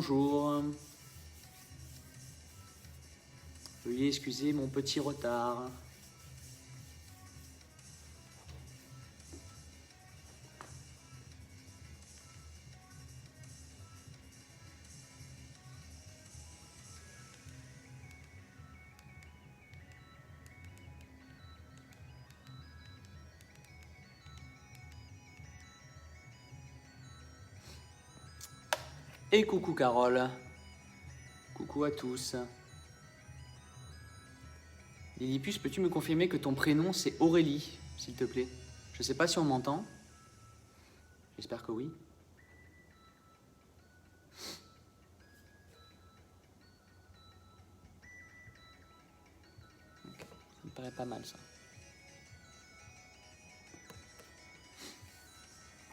Bonjour. Veuillez excuser mon petit retard. Et coucou Carole. Coucou à tous. Lillipus, peux-tu me confirmer que ton prénom c'est Aurélie, s'il te plaît? Je sais pas si on m'entend. J'espère que oui. Okay. Ça me paraît pas mal ça.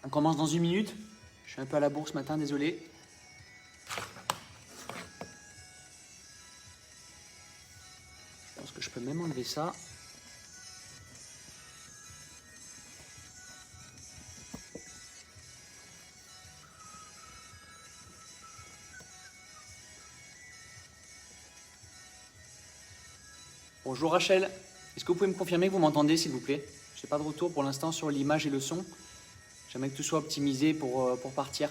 On commence dans 1 minute. Je suis un peu à la bourre ce matin, désolé. Je pense que je peux même enlever ça. Bonjour Rachel, est-ce que vous pouvez me confirmer que vous m'entendez s'il vous plaît? Je n'ai pas de retour pour l'instant sur l'image et le son. J'aimerais que tout soit optimisé pour partir.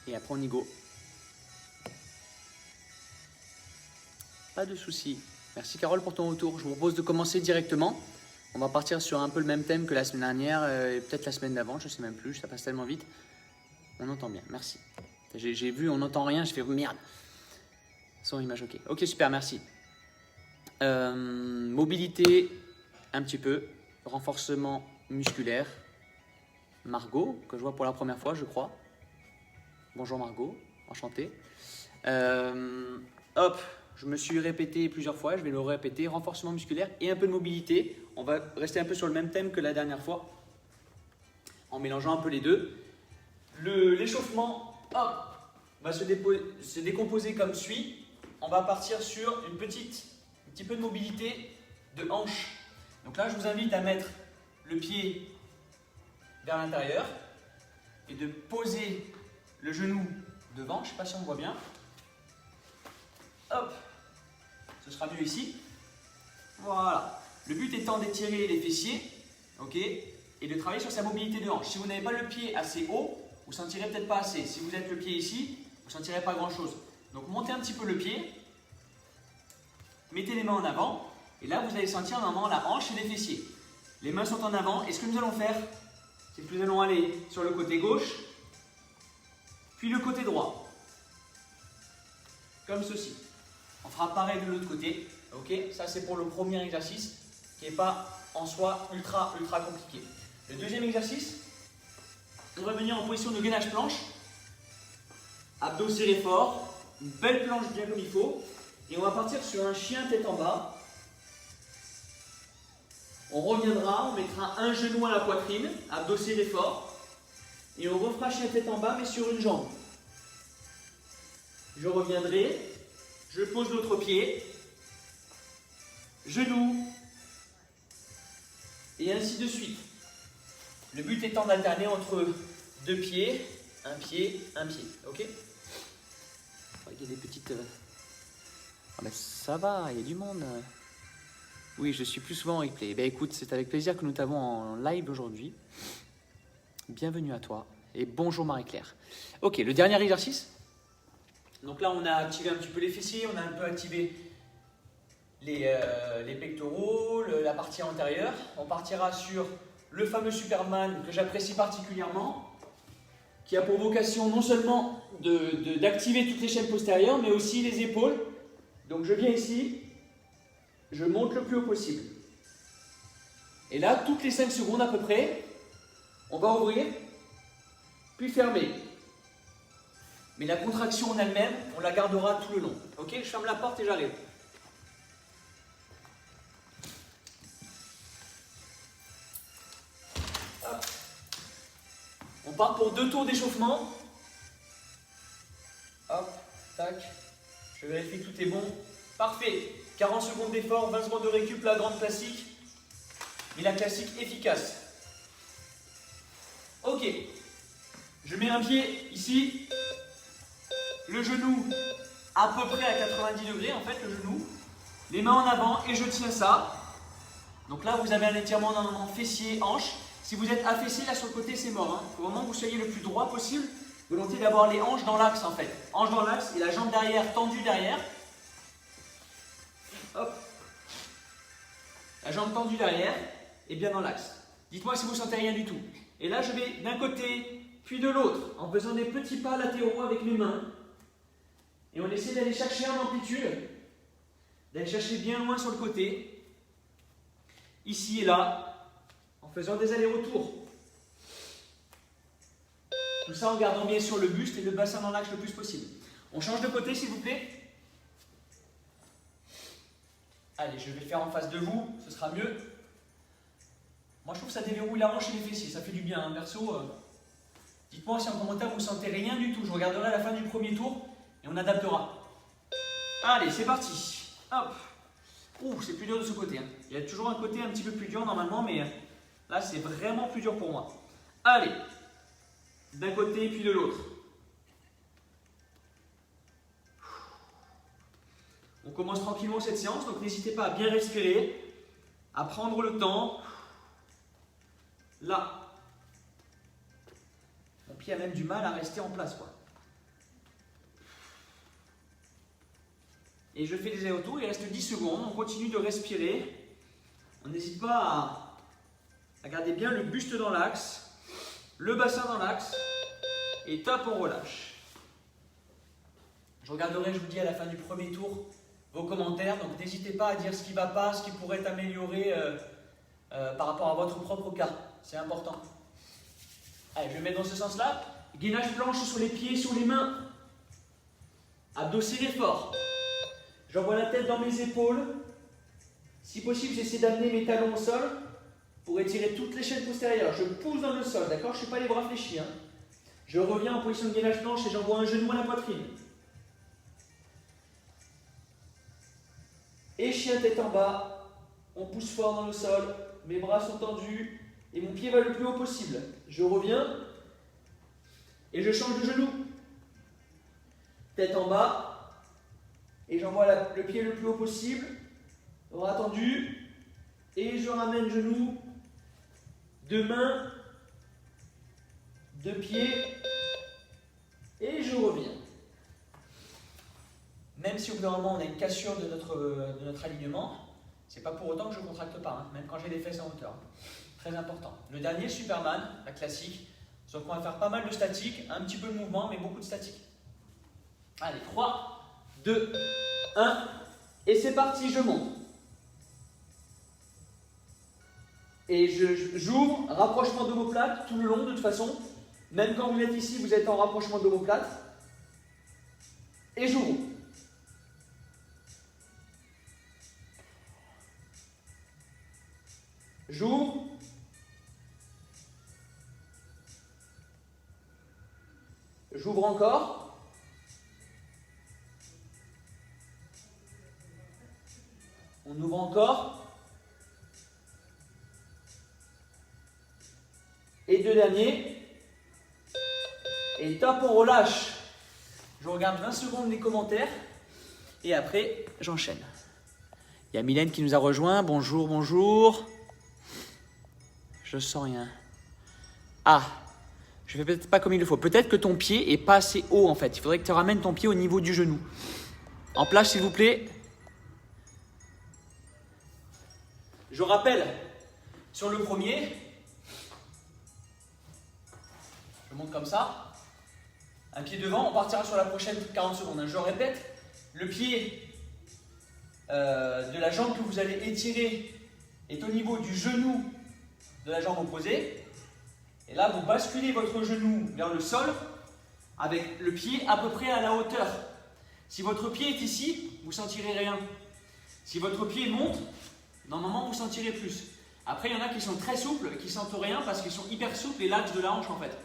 Et après on y go. Pas de souci. Merci Carole pour ton retour. Je vous propose de commencer directement. On va partir sur un peu le même thème que la semaine dernière et peut-être la semaine d'avant, je ne sais même plus, ça passe tellement vite. On entend bien, merci. J'ai vu, on n'entend rien, je fais merde. Son image, ok. Ok, super, merci. Mobilité, un petit peu. Renforcement musculaire. Margot, que je vois pour la première fois, je crois. Bonjour Margot, enchanté. Hop, je me suis répété plusieurs fois, je vais le répéter. Renforcement musculaire et un peu de mobilité. On va rester un peu sur le même thème que la dernière fois, en mélangeant un peu les deux. L'échauffement, hop, va se décomposer comme suit. On va partir sur un petit peu de mobilité de hanche. Donc là, je vous invite à mettre le pied vers l'intérieur et de poser le genou devant. Je ne sais pas si on voit bien. Hop, ce sera mieux ici. Voilà. Le but étant d'étirer les fessiers, ok, et de travailler sur sa mobilité de hanche. Si vous n'avez pas le pied assez haut, vous ne sentirez peut-être pas assez. Si vous êtes le pied ici, vous ne sentirez pas grand-chose. Donc montez un petit peu le pied, mettez les mains en avant, et là vous allez sentir normalement la hanche et les fessiers. Les mains sont en avant, et ce que nous allons faire, c'est que nous allons aller sur le côté gauche, puis le côté droit. Comme ceci. On fera pareil de l'autre côté. Ok, ça c'est pour le premier exercice, qui n'est pas en soi ultra compliqué. Le deuxième exercice, on va venir en position de gainage planche, abdos serrés fort, une belle planche bien comme il faut, et on va partir sur un chien tête en bas. On reviendra, on mettra un genou à la poitrine, abdos serrés fort, et on refera chien tête en bas mais sur une jambe. Je reviendrai, je pose l'autre pied, genou, et ainsi de suite. Le but étant d'alterner entre 2 pieds, un pied, ok? Il y a des petites... Oh, mais ça va, il y a du monde. Oui, je suis plus souvent en replay. Ben écoute, c'est avec plaisir que nous t'avons en live aujourd'hui. Bienvenue à toi et bonjour Marie-Claire. Ok, le dernier exercice. Donc là, on a activé un petit peu les fessiers, on a un peu activé les pectoraux, la partie antérieure. On partira sur le fameux Superman que j'apprécie particulièrement, qui a pour vocation non seulement d'activer toutes les chaînes postérieures, mais aussi les épaules. Donc je viens ici, je monte le plus haut possible. Et là, toutes les 5 secondes à peu près, on va ouvrir, puis fermer. Mais la contraction en elle-même, on la gardera tout le long. Ok, je ferme la porte et j'arrive. On part pour 2 tours d'échauffement. Hop, tac. Je vérifie que tout est bon. Parfait. 40 secondes d'effort, 20 secondes de récup, la grande classique. mais la classique efficace. Ok, je mets un pied ici, le genou à peu près à 90 degrés en fait, le genou, les mains en avant et je tiens ça. Donc là vous avez un étirement en fessier, hanche. Si vous êtes affaissé là sur le côté c'est mort. Il faut vraiment que vous soyez le plus droit possible. Volonté d'avoir les hanches dans l'axe en fait. Hanches dans l'axe et la jambe derrière tendue derrière. Hop. La jambe tendue derrière et bien dans l'axe. Dites-moi si vous ne sentez rien du tout. Et là je vais d'un côté puis de l'autre en faisant des petits pas latéraux avec mes mains. Et on essaie d'aller chercher en amplitude. D'aller chercher bien loin sur le côté. Ici et là. En faisant des allers-retours. Tout ça en gardant bien sûr le buste et le bassin dans l'axe le plus possible. On change de côté s'il vous plaît. Allez, je vais le faire en face de vous, ce sera mieux. Moi je trouve que ça déverrouille la hanche et les fessiers, ça fait du bien. Hein. Perso, dites-moi si en commentaire vous ne sentez rien du tout. Je regarderai à la fin du premier tour et on adaptera. Allez, c'est parti. Hop. Ouh, c'est plus dur de ce côté. Hein. Il y a toujours un côté un petit peu plus dur normalement, mais là c'est vraiment plus dur pour moi. Allez, d'un côté puis de l'autre. On commence tranquillement cette séance, donc n'hésitez pas à bien respirer, à prendre le temps. Là. Mon pied a même du mal à rester en place, quoi. Et je fais des allers-retours, il reste 10 secondes, on continue de respirer. On n'hésite pas à garder bien le buste dans l'axe, le bassin dans l'axe, et top, on relâche. Je regarderai, je vous dis, à la fin du premier tour, vos commentaires, donc n'hésitez pas à dire ce qui ne va pas, ce qui pourrait être amélioré par rapport à votre propre cas, c'est important. Allez, je vais mettre dans ce sens-là, gainage planche sur les pieds, sur les mains, abdos serrés fort. J'envoie la tête dans mes épaules, si possible j'essaie d'amener mes talons au sol pour étirer toutes les chaînes postérieures, je pousse dans le sol, d'accord, je ne suis pas les bras fléchis. Hein. Je reviens en position de gainage planche et j'envoie un genou à la poitrine. Et chien tête en bas, on pousse fort dans le sol, mes bras sont tendus et mon pied va le plus haut possible. Je reviens et je change de genou. Tête en bas et j'envoie le pied le plus haut possible, bras tendus et je ramène genou, deux mains, deux pieds et je reviens. Même si au bout d'un moment on a une cassure de notre alignement, c'est pas pour autant que je ne contracte pas, hein, même quand j'ai les fesses en hauteur. Très important. Le dernier, Superman, la classique. Donc on va faire pas mal de statique, un petit peu de mouvement, mais beaucoup de statique. Allez, 3, 2, 1, et c'est parti, je monte. Et j'ouvre, rapprochement d'omoplate tout le long de toute façon. Même quand vous êtes ici, vous êtes en rapprochement d'omoplate. Et j'ouvre. J'ouvre. J'ouvre encore. On ouvre encore. Et deux derniers. Et top, on relâche. Je regarde 20 secondes les commentaires. Et après, j'enchaîne. Il y a Mylène qui nous a rejoint. Bonjour, bonjour. Je sens rien. Ah, je fais peut-être pas comme il le faut. Peut-être que ton pied est pas assez haut en fait. Il faudrait que tu ramènes ton pied au niveau du genou. En place s'il vous plaît. Je rappelle, sur le premier, je monte comme ça. Un pied devant, on partira sur la prochaine 40 secondes. Je répète, le pied de la jambe que vous allez étirer est au niveau du genou de la jambe opposée. Et là, vous basculez votre genou vers le sol avec le pied à peu près à la hauteur. Si votre pied est ici, vous ne sentirez rien. Si votre pied monte, normalement, vous sentirez plus. Après, il y en a qui sont très souples et qui ne sentent rien parce qu'ils sont hyper souples et l'axe de la hanche en fait.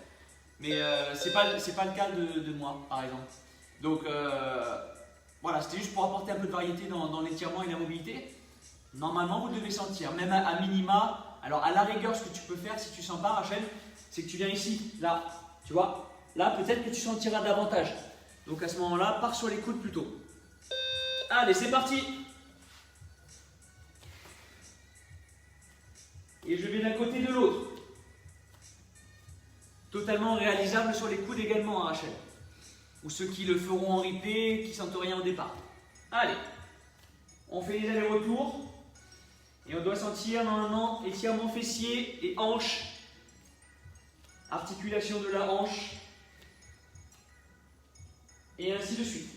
Mais ce n'est pas le cas de moi, par exemple. Donc, voilà, c'était juste pour apporter un peu de variété dans l'étirement et la mobilité. Normalement, vous devez sentir, même à minima, Alors à la rigueur, ce que tu peux faire si tu sens pas, Rachel, c'est que tu viens ici, là, tu vois. Là, peut-être que tu sentiras davantage. Donc à ce moment-là, pars sur les coudes plutôt. Allez, c'est parti. Et je vais d'un côté de l'autre. Totalement réalisable sur les coudes également, hein, Rachel. Ou ceux qui le feront en replay, qui sentent rien au départ. Allez, on fait les allers-retours. Et on doit sentir normalement étirement fessier et hanche. Articulation de la hanche. Et ainsi de suite.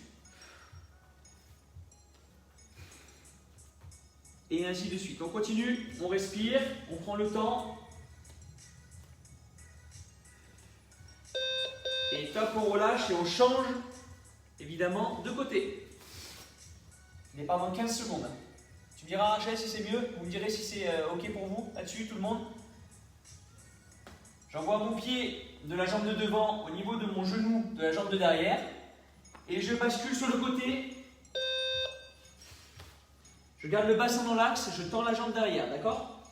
Et ainsi de suite. On continue, on respire, on prend le temps. Et top, on relâche et on change, évidemment, de côté. Il n'est pas moins 15 secondes. Tu me diras, Rachel, si c'est mieux. Vous me direz si c'est OK pour vous, là-dessus, tout le monde. J'envoie mon pied de la jambe de devant au niveau de mon genou de la jambe de derrière. Et je bascule sur le côté. Je garde le bassin dans l'axe, je tends la jambe derrière, d'accord?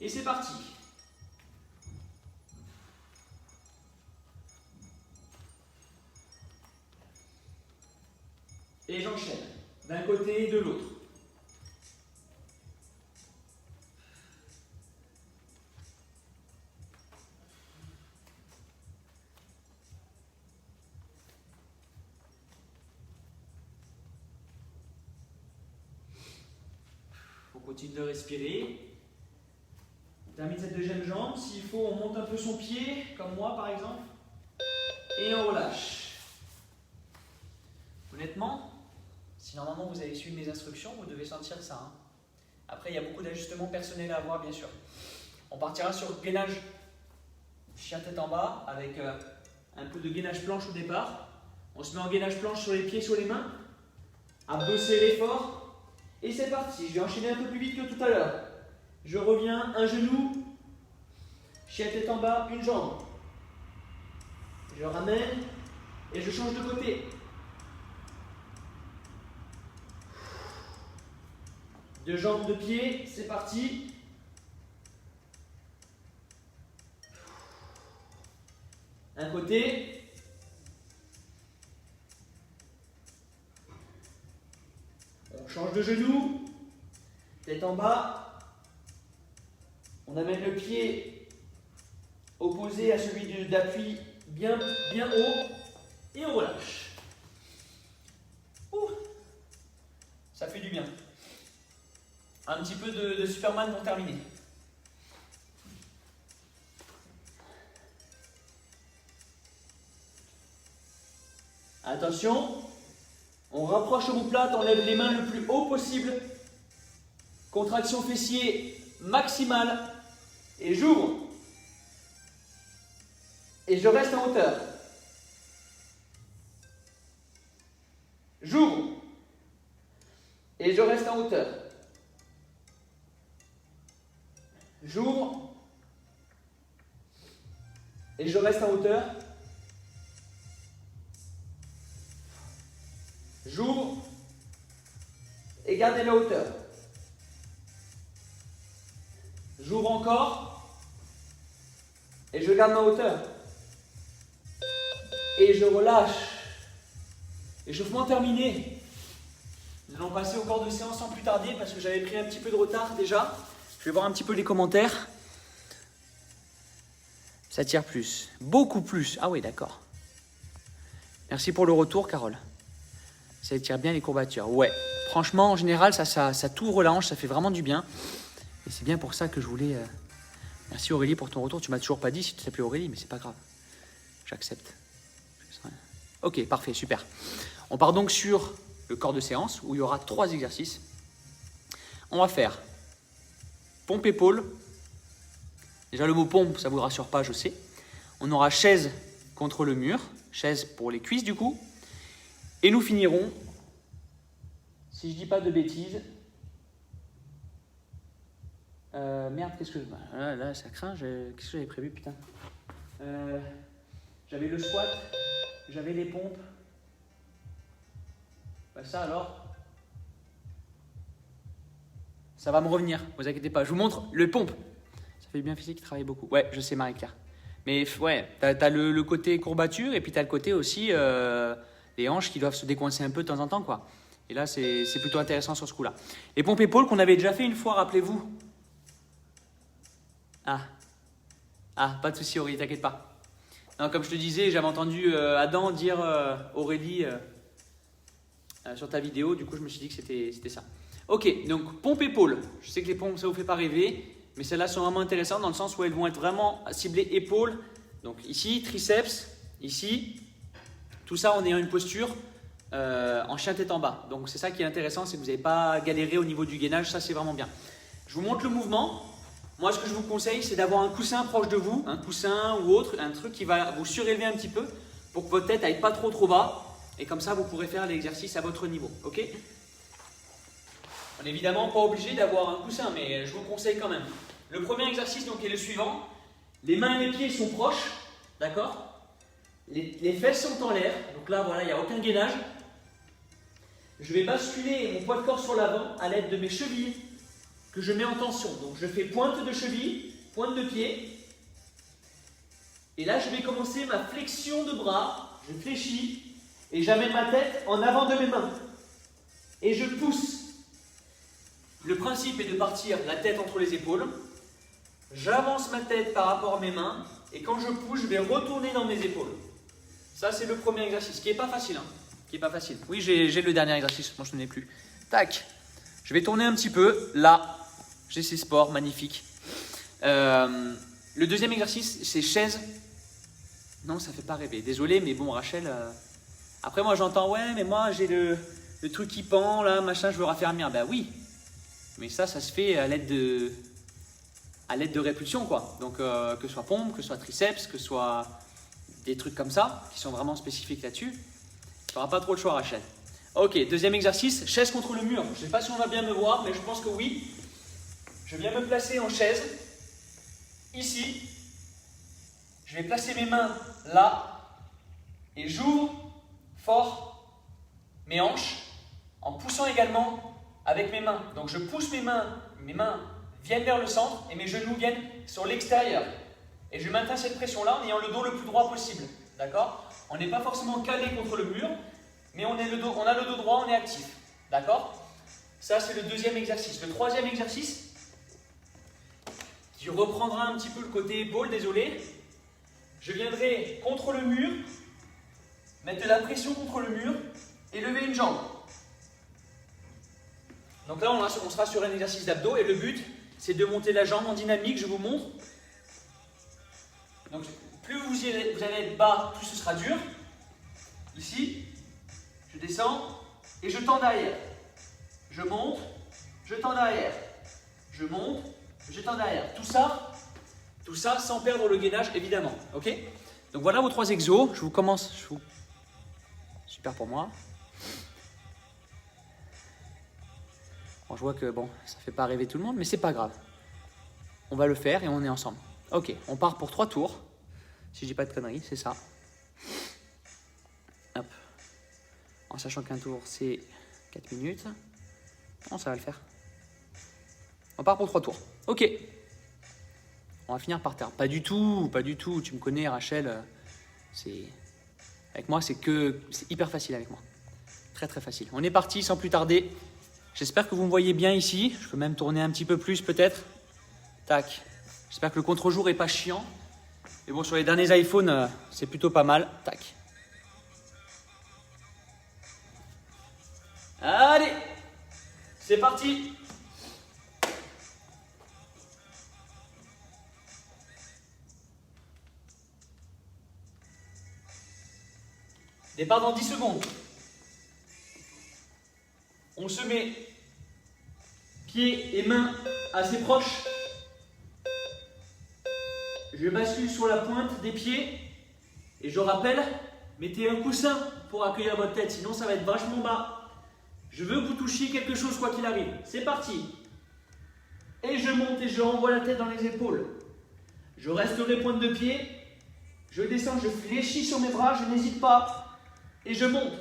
Et c'est parti. Et j'enchaîne, d'un côté et de l'autre. On continue de respirer. On termine cette deuxième jambe. S'il faut, on monte un peu son pied, comme moi par exemple. Et on relâche. Honnêtement, si normalement vous avez suivi mes instructions, vous devez sentir ça. Hein. Après, il y a beaucoup d'ajustements personnels à avoir, bien sûr. On partira sur gainage chien tête en bas, avec un peu de gainage planche au départ. On se met en gainage planche sur les pieds, sur les mains. Abdos serrés fort. Et c'est parti. Je vais enchaîner un peu plus vite que tout à l'heure. Je reviens, un genou. Chien tête en bas, une jambe. Je ramène et je change de côté. Deux jambes, de pied, c'est parti. Un côté. On change de genou. Tête en bas. On amène le pied opposé à celui d'appui bien haut. Et on relâche. Ouh, ça fait du bien. Un petit peu de Superman pour terminer. Attention, on rapproche l'omoplate, on lève les mains le plus haut possible. Contraction fessier maximale. Et j'ouvre. Et je reste en hauteur. J'ouvre. Et je reste en hauteur. J'ouvre. Et je reste en hauteur. J'ouvre. Et gardez la hauteur. J'ouvre encore. Et je garde ma hauteur. Et je relâche. Échauffement terminé. Nous allons passer au corps de séance sans plus tarder parce que j'avais pris un petit peu de retard déjà. Je vais voir un petit peu les commentaires. Ça tire plus. Beaucoup plus. Ah oui, d'accord. Merci pour le retour, Carole. Ça étire bien les courbatures. Ouais. Franchement, en général, ça t'ouvre la hanche, ça fait vraiment du bien. Et c'est bien pour ça que je voulais... Merci Aurélie pour ton retour. Tu m'as toujours pas dit si tu t'appelais Aurélie, mais c'est pas grave. J'accepte. Ok, parfait, super. On part donc sur le corps de séance où il y aura 3 exercices. On va faire pompe épaule. Déjà le mot pompe, ça ne vous rassure pas, je sais. On aura chaise contre le mur, chaise pour les cuisses du coup. Et nous finirons, si je dis pas de bêtises, merde, qu'est-ce que... Là, ça craint, qu'est-ce que j'avais prévu, putain. J'avais le squat, j'avais les pompes. Bah ça alors, ça va me revenir, vous inquiétez pas. Je vous montre le pompe. Ça fait du bien physique qui travaille beaucoup. Ouais, je sais Marie-Claire. Mais ouais, tu as le côté courbature et puis tu as le côté aussi les hanches qui doivent se décoincer un peu de temps en temps, quoi. Et là, c'est plutôt intéressant sur ce coup-là. Les pompes épaules qu'on avait déjà fait une fois, rappelez-vous. Pas de souci, Aurélie, t'inquiète pas. Non, comme je te disais, j'avais entendu Adam dire Aurélie sur ta vidéo, du coup, je me suis dit que c'était ça. Ok, donc pompe épaules. Je sais que les pompes, ça vous fait pas rêver, mais celles-là sont vraiment intéressantes dans le sens où elles vont être vraiment ciblées épaules. Donc ici, triceps, ici, tout ça en ayant une posture en chien tête en bas. Donc c'est ça qui est intéressant, c'est que vous n'avez pas galéré au niveau du gainage, ça c'est vraiment bien. Je vous montre le mouvement. Moi, ce que je vous conseille, c'est d'avoir un coussin proche de vous, un coussin ou autre, un truc qui va vous surélever un petit peu pour que votre tête n'aille pas trop bas. Et comme ça, vous pourrez faire l'exercice à votre niveau. Ok ? On n'est évidemment pas obligé d'avoir un coussin, mais je vous conseille quand même. Le premier exercice donc, est le suivant. Les mains et les pieds sont proches, d'accord ? Les fesses sont en l'air, donc là, voilà, il n'y a aucun gainage. Je vais basculer mon poids de corps sur l'avant à l'aide de mes chevilles que je mets en tension. Donc je fais pointe de cheville, pointe de pied. Et là, je vais commencer ma flexion de bras. Je fléchis et j'amène ma tête en avant de mes mains. Et je pousse. Le principe est de partir la tête entre les épaules. J'avance ma tête par rapport à mes mains. Et quand je pousse, je vais retourner dans mes épaules. Ça, c'est le premier exercice, qui n'est pas facile. Qui est pas facile. Oui, j'ai le dernier exercice, moi je ne l'ai plus. Tac. Je vais tourner un petit peu. Là, j'ai ces sports magnifiques. Le deuxième exercice, c'est chaise. Non, ça ne fait pas rêver. Désolé, mais bon, Rachel. Après, moi, j'entends, ouais, mais moi, j'ai le truc qui pend, là, machin, je veux raffermir. Ben oui. Mais ça se fait à l'aide de répulsion, quoi. Donc, que ce soit pompe, que ce soit triceps, que ce soit des trucs comme ça, qui sont vraiment spécifiques là-dessus. Tu n'auras pas trop le choix, Rachel. Ok, deuxième exercice, chaise contre le mur. Je ne sais pas si on va bien me voir, mais je pense que oui. Je viens me placer en chaise, ici. Je vais placer mes mains là, et j'ouvre fort mes hanches, en poussant également avec mes mains. Donc je pousse mes mains viennent vers le centre, et mes genoux viennent sur l'extérieur. Et je maintiens cette pression-là en ayant le dos le plus droit possible. D'accord ? On n'est pas forcément calé contre le mur, mais on a le dos droit, on est actif. D'accord ? Ça, c'est le deuxième exercice. Le troisième exercice, qui reprendra un petit peu le côté épaule, désolé. Je viendrai contre le mur, mettre de la pression contre le mur et lever une jambe. Donc là, on sera sur un exercice d'abdos et le but, c'est de monter la jambe en dynamique, je vous montre. Donc, plus vous allez être bas, plus ce sera dur. Ici, je descends et je tends derrière. Je monte, je tends derrière. Je monte, je tends derrière. Tout ça sans perdre le gainage, évidemment. Ok ? Donc voilà vos 3 exos. Je vous commence. Super pour moi. Bon, je vois que bon, ça ne fait pas rêver tout le monde, mais c'est pas grave. On va le faire et on est ensemble. Ok, on part pour 3 tours. Si je dis pas de conneries, c'est ça. Hop. En sachant qu'un tour, c'est 4 minutes. Non, ça va le faire. On part pour 3 tours. Ok. On va finir par terre. Pas du tout. Tu me connais, Rachel. Avec moi, c'est hyper facile avec moi. Très très facile. On est parti sans plus tarder. J'espère que vous me voyez bien ici. Je peux même tourner un petit peu plus peut-être. Tac. J'espère que le contre-jour n'est pas chiant. Et bon, sur les derniers iPhones, c'est plutôt pas mal. Tac. Allez, c'est parti. Départ dans 10 secondes. On se met pieds et mains assez proches. Je bascule sur la pointe des pieds. Et je rappelle, mettez un coussin pour accueillir votre tête, sinon ça va être vachement bas. Je veux que vous touchiez quelque chose quoi qu'il arrive. C'est parti. Et je monte et je renvoie la tête dans les épaules. Je resterai pointe de pied. Je descends, je fléchis sur mes bras, je n'hésite pas. Et je monte.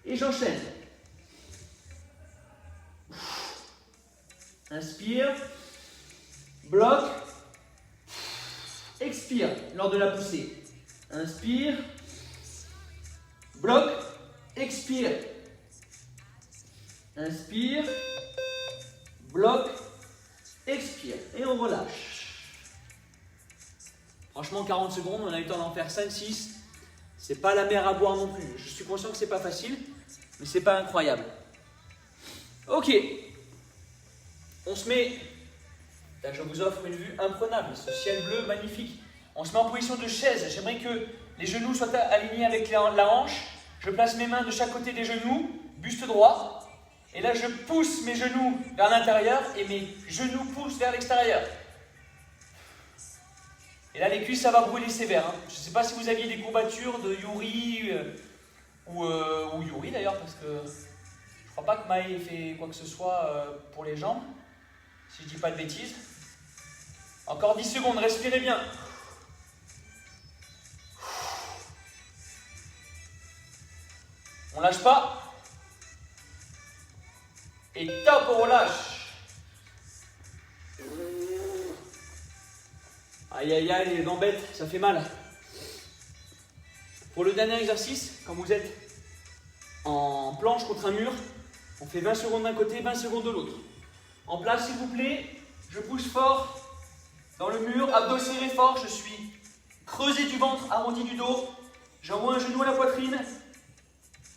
Et j'enchaîne. Inspire. Bloc. expire lors de la poussée. Inspire, bloc, expire. Inspire, bloc, expire. Et on relâche. Franchement, 40 secondes, on a eu le temps d'en faire 5-6. C'est pas la mer à boire non plus. Je suis conscient que c'est pas facile, mais c'est pas incroyable. Ok. On se met... Là, je vous offre une vue imprenable, ce ciel bleu magnifique. On se met en position de chaise. J'aimerais que les genoux soient alignés avec la hanche. Je place mes mains de chaque côté des genoux, buste droit. Et là, je pousse mes genoux vers l'intérieur et mes genoux poussent vers l'extérieur. Et là, les cuisses, ça va brûler sévère. Hein. Je ne sais pas si vous aviez des courbatures de Yuri ou Yuri d'ailleurs, parce que je ne crois pas que Maë ait fait quoi que ce soit pour les jambes, si je ne dis pas de bêtises. Encore 10 secondes, respirez bien. On lâche pas. Et top, on relâche. Aïe aïe aïe, les gambettes, ça fait mal. Pour le dernier exercice, quand vous êtes en planche contre un mur, on fait 20 secondes d'un côté, 20 secondes de l'autre. En place, s'il vous plaît, je pousse fort dans le mur, abdos serrés fort, je suis creusé du ventre, arrondi du dos. J'envoie un genou à la poitrine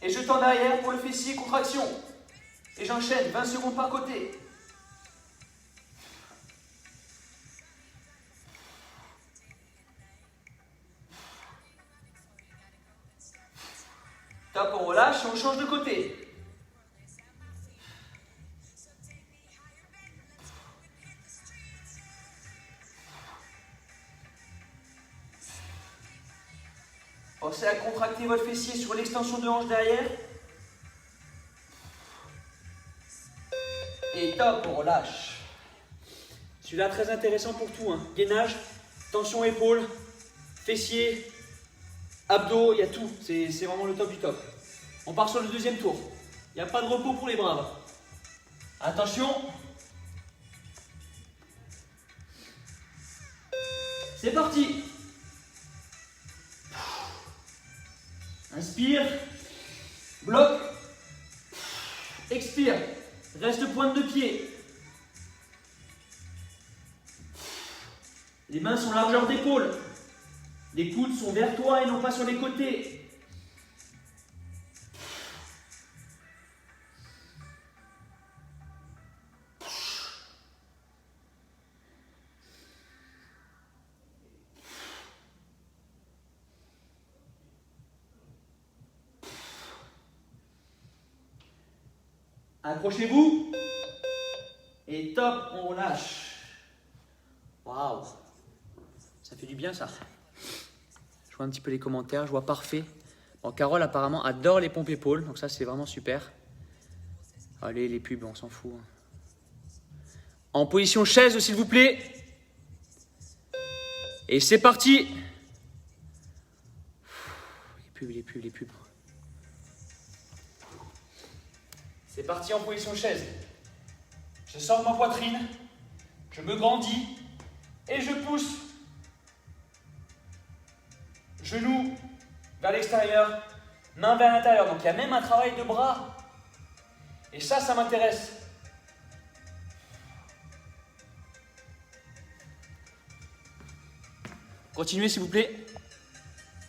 et je tends derrière pour le fessier, contraction. Et j'enchaîne, 20 secondes par côté. Top, on relâche et on change de côté. Pensez à contracter votre fessier sur l'extension de hanche derrière. Et top, on relâche. Celui-là, très intéressant pour tout. Hein. Gainage, tension épaule, fessier, abdos, il y a tout. C'est vraiment le top du top. On part sur le deuxième tour. Il n'y a pas de repos pour les braves. Attention. C'est parti. Inspire. Bloc. Expire. Reste pointe de pied. Les mains sont largeur d'épaule. Les coudes sont vers toi et non pas sur les côtés. Accrochez-vous. Et top, on relâche. Waouh. Ça fait du bien ça. Je vois un petit peu les commentaires, je vois parfait. Bon, Carole apparemment adore les pompes épaules, donc ça c'est vraiment super. Allez, les pubs, on s'en fout. En position chaise, s'il vous plaît. Et c'est parti. Les pubs. C'est parti en position chaise. Je sors ma poitrine, je me grandis et je pousse. Genoux vers l'extérieur, main vers l'intérieur. Donc il y a même un travail de bras. Et ça m'intéresse. Continuez s'il vous plaît.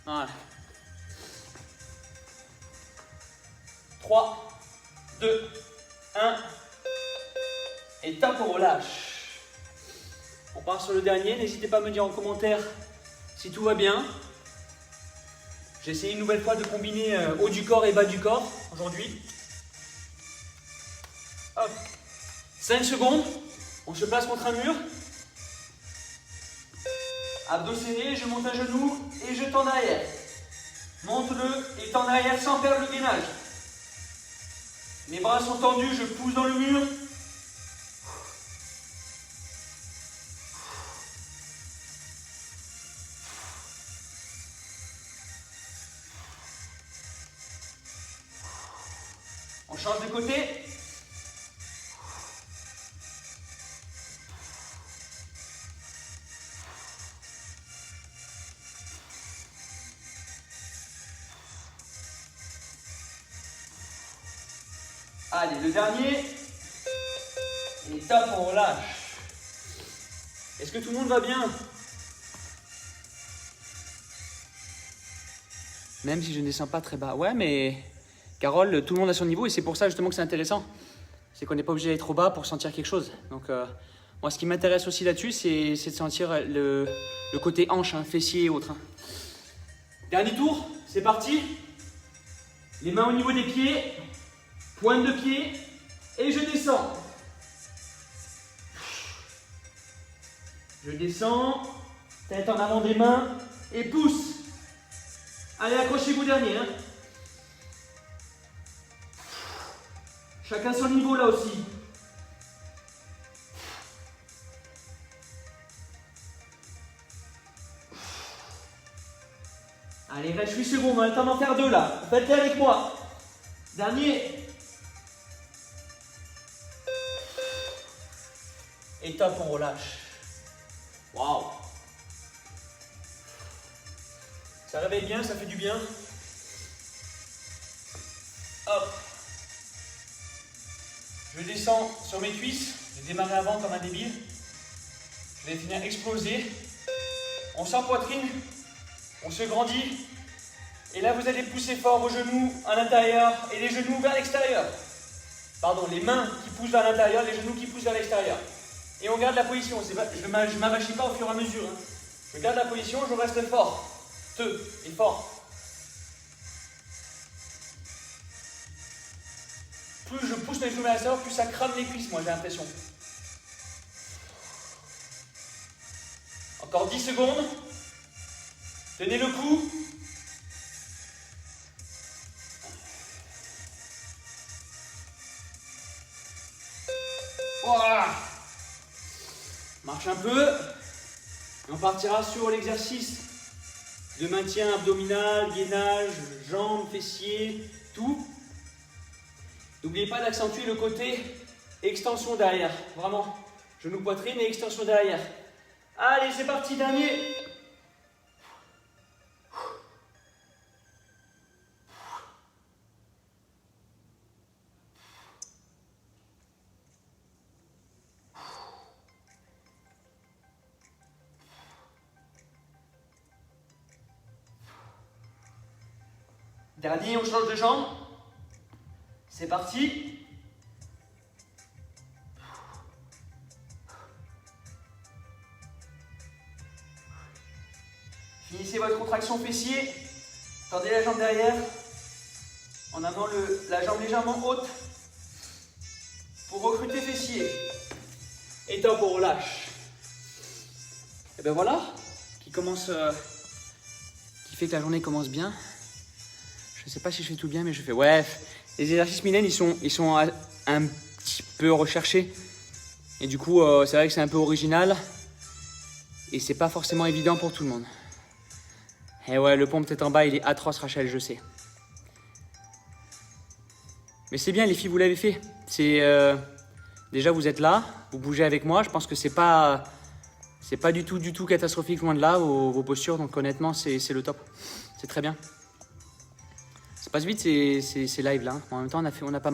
Voilà. 3, 2, 1. Et top, on relâche. On part sur le dernier. N'hésitez pas à me dire en commentaire si tout va bien. J'ai essayé une nouvelle fois de combiner haut du corps et bas du corps aujourd'hui. Hop. 5 secondes. On se place contre un mur. Abdos serrés, je monte un genou et je tends derrière. Monte-le et tends derrière sans perdre le gainage. Mes bras sont tendus, je pousse dans le mur. On change de côté. Allez, le dernier. Et top, on relâche. Est-ce que tout le monde va bien? Même si je ne descends pas très bas. Ouais, mais Carole, tout le monde a son niveau et c'est pour ça justement que c'est intéressant. C'est qu'on n'est pas obligé d'aller trop bas pour sentir quelque chose. Donc, moi, ce qui m'intéresse aussi là-dessus, c'est de sentir le côté hanche, hein, fessier et autres. Hein. Dernier tour, c'est parti. Les mains au niveau des pieds, pointe de pied et je descends. Je descends, tête en avant des mains et pousse. Allez, accrochez-vous dernier. Hein. Chacun son niveau là aussi. Allez, reste 8 secondes, on a le temps d'en faire 2 là. Faites-le avec moi. Dernier. Et top, on relâche. Waouh. Ça réveille bien, ça fait du bien. Hop. Je descends sur mes cuisses. Je vais démarrer avant comme un débile. Je vais finir exploser. On sent poitrine. On se grandit. Et là, vous allez pousser fort vos genoux à l'intérieur et les genoux vers l'extérieur. Pardon, les mains qui poussent vers l'intérieur, les genoux qui poussent vers l'extérieur. Et on garde la position. Pas, je ne m'arrachis pas au fur et à mesure. Hein. Je garde la position, je reste fort. Et fort. Plus je pousse mes genoux vers l'extérieur, plus ça crame les cuisses, moi j'ai l'impression. Encore 10 secondes. Tenez le coup. Voilà. Marche un peu. Et on partira sur l'exercice de maintien abdominal, gainage, jambes, fessiers, tout. N'oubliez pas d'accentuer le côté extension derrière. Vraiment, genou poitrine et extension derrière. Allez, c'est parti, dernier. Dernier, on change de jambe. C'est parti. Finissez votre contraction fessier. Tendez la jambe derrière. En amenant la jambe légèrement haute. Pour recruter fessier. Et top, on relâche. Et ben voilà. Qui fait que la journée commence bien. Je ne sais pas si je fais tout bien, mais je fais. Ouais, les exercices Mylène, ils sont un petit peu recherchés. Et du coup, c'est vrai que c'est un peu original. Et c'est pas forcément évident pour tout le monde. Et ouais, le pompe tête en bas, il est atroce, Rachel, je sais. Mais c'est bien, les filles, vous l'avez fait. Déjà, vous êtes là, vous bougez avec moi. Je pense que c'est pas du tout catastrophique, loin de là, vos postures. Donc honnêtement, c'est le top. C'est très bien. Ça passe vite, ces lives là. En même temps, on a pas mal.